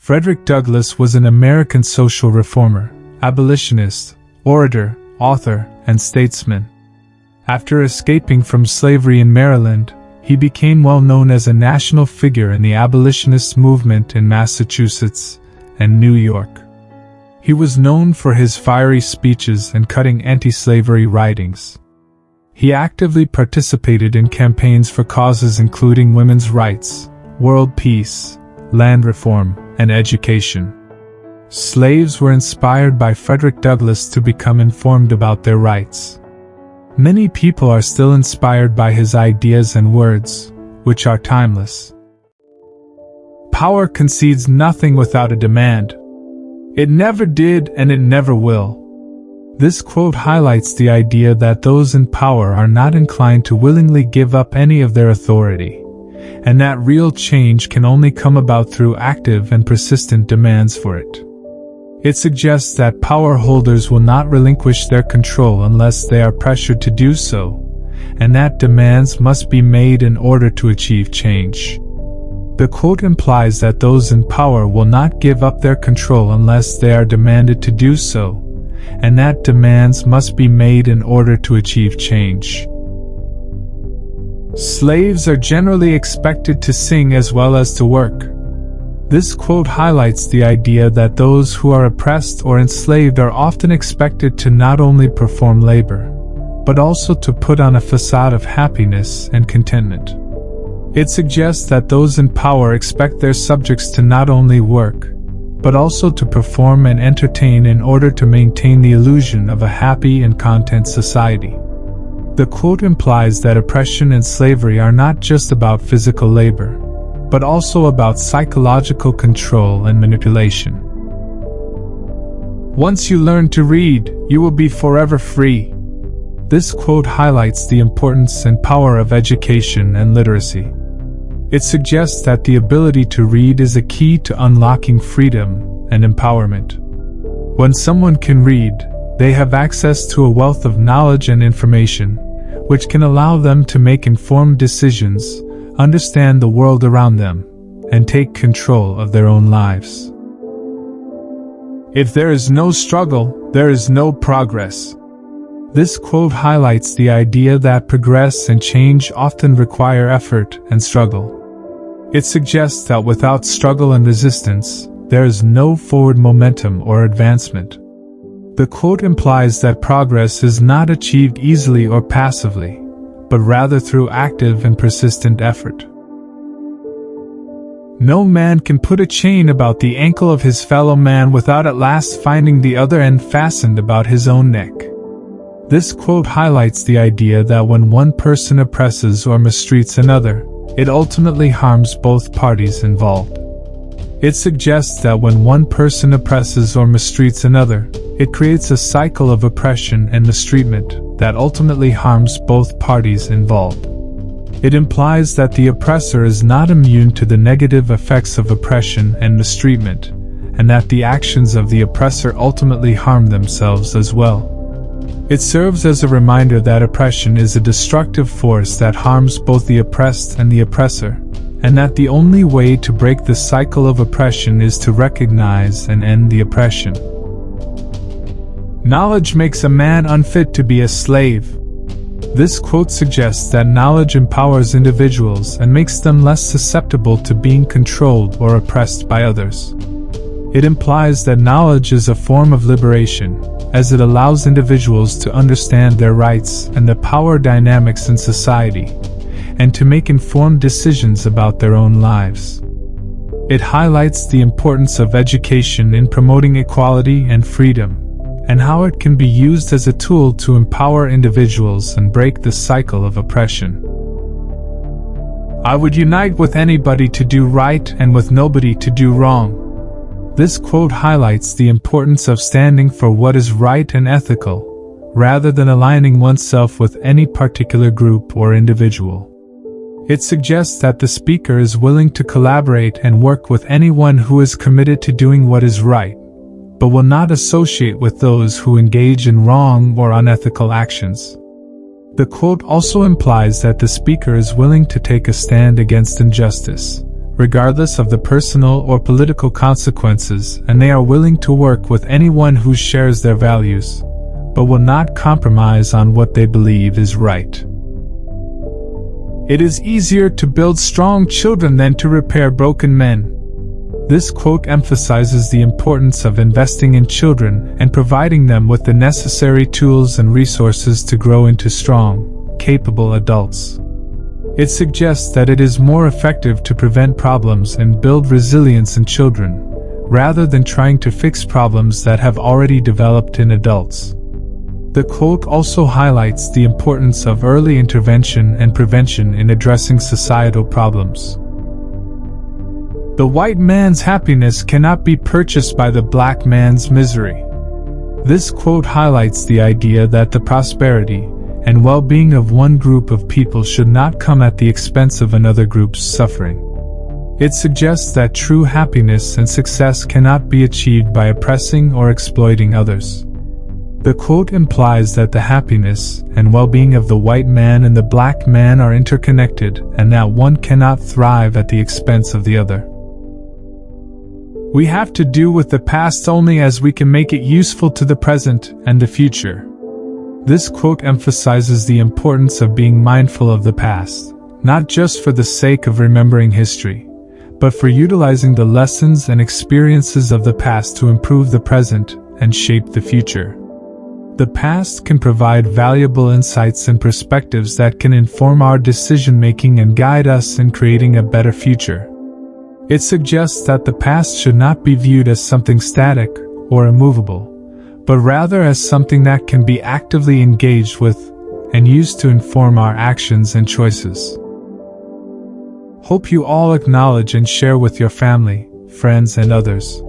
Frederick Douglass was an American social reformer, abolitionist, orator, author, and statesman. After escaping from slavery in Maryland, he became well known as a national figure in the abolitionist movement in Massachusetts and New York. He was known for his fiery speeches and cutting anti-slavery writings. He actively participated in campaigns for causes including women's rights, world peace, land reform, and education. Slaves were inspired by Frederick Douglass to become informed about their rights. Many people are still inspired by his ideas and words, which are timeless. Power concedes nothing without a demand. It never did and it never will. This quote highlights the idea that those in power are not inclined to willingly give up any of their authority, and that real change can only come about through active and persistent demands for it. It suggests that power holders will not relinquish their control unless they are pressured to do so, and that demands must be made in order to achieve change. The quote implies that those in power will not give up their control unless they are demanded to do so, and that demands must be made in order to achieve change. Slaves are generally expected to sing as well as to work. This quote highlights the idea that those who are oppressed or enslaved are often expected to not only perform labor, but also to put on a facade of happiness and contentment. It suggests that those in power expect their subjects to not only work, but also to perform and entertain in order to maintain the illusion of a happy and content society. The quote implies that oppression and slavery are not just about physical labor, but also about psychological control and manipulation. Once you learn to read, you will be forever free. This quote highlights the importance and power of education and literacy. It suggests that the ability to read is a key to unlocking freedom and empowerment. When someone can read, they have access to a wealth of knowledge and information, which can allow them to make informed decisions, understand the world around them, and take control of their own lives. If there is no struggle, there is no progress. This quote highlights the idea that progress and change often require effort and struggle. It suggests that without struggle and resistance, there is no forward momentum or advancement. The quote implies that progress is not achieved easily or passively, but rather through active and persistent effort. No man can put a chain about the ankle of his fellow man without at last finding the other end fastened about his own neck. This quote highlights the idea that when one person oppresses or mistreats another, it ultimately harms both parties involved. It suggests that when one person oppresses or mistreats another, it creates a cycle of oppression and mistreatment that ultimately harms both parties involved. It implies that the oppressor is not immune to the negative effects of oppression and mistreatment, and that the actions of the oppressor ultimately harm themselves as well. It serves as a reminder that oppression is a destructive force that harms both the oppressed and the oppressor, and that the only way to break the cycle of oppression is to recognize and end the oppression. Knowledge makes a man unfit to be a slave. This quote suggests that knowledge empowers individuals and makes them less susceptible to being controlled or oppressed by others. It implies that knowledge is a form of liberation, as it allows individuals to understand their rights and the power dynamics in society, and to make informed decisions about their own lives. It highlights the importance of education in promoting equality and freedom, and how it can be used as a tool to empower individuals and break the cycle of oppression. I would unite with anybody to do right and with nobody to do wrong. This quote highlights the importance of standing for what is right and ethical, rather than aligning oneself with any particular group or individual. It suggests that the speaker is willing to collaborate and work with anyone who is committed to doing what is right, but will not associate with those who engage in wrong or unethical actions. The quote also implies that the speaker is willing to take a stand against injustice, regardless of the personal or political consequences, and they are willing to work with anyone who shares their values, but will not compromise on what they believe is right. It is easier to build strong children than to repair broken men. This quote emphasizes the importance of investing in children and providing them with the necessary tools and resources to grow into strong, capable adults. It suggests that it is more effective to prevent problems and build resilience in children, rather than trying to fix problems that have already developed in adults. The quote also highlights the importance of early intervention and prevention in addressing societal problems. The white man's happiness cannot be purchased by the black man's misery. This quote highlights the idea that the prosperity and well-being of one group of people should not come at the expense of another group's suffering. It suggests that true happiness and success cannot be achieved by oppressing or exploiting others. The quote implies that the happiness and well-being of the white man and the black man are interconnected, and that one cannot thrive at the expense of the other. We have to do with the past only as we can make it useful to the present and the future. This quote emphasizes the importance of being mindful of the past, not just for the sake of remembering history, but for utilizing the lessons and experiences of the past to improve the present and shape the future. The past can provide valuable insights and perspectives that can inform our decision-making and guide us in creating a better future. It suggests that the past should not be viewed as something static or immovable, but rather as something that can be actively engaged with and used to inform our actions and choices. Hope you all acknowledge and share with your family, friends, and others.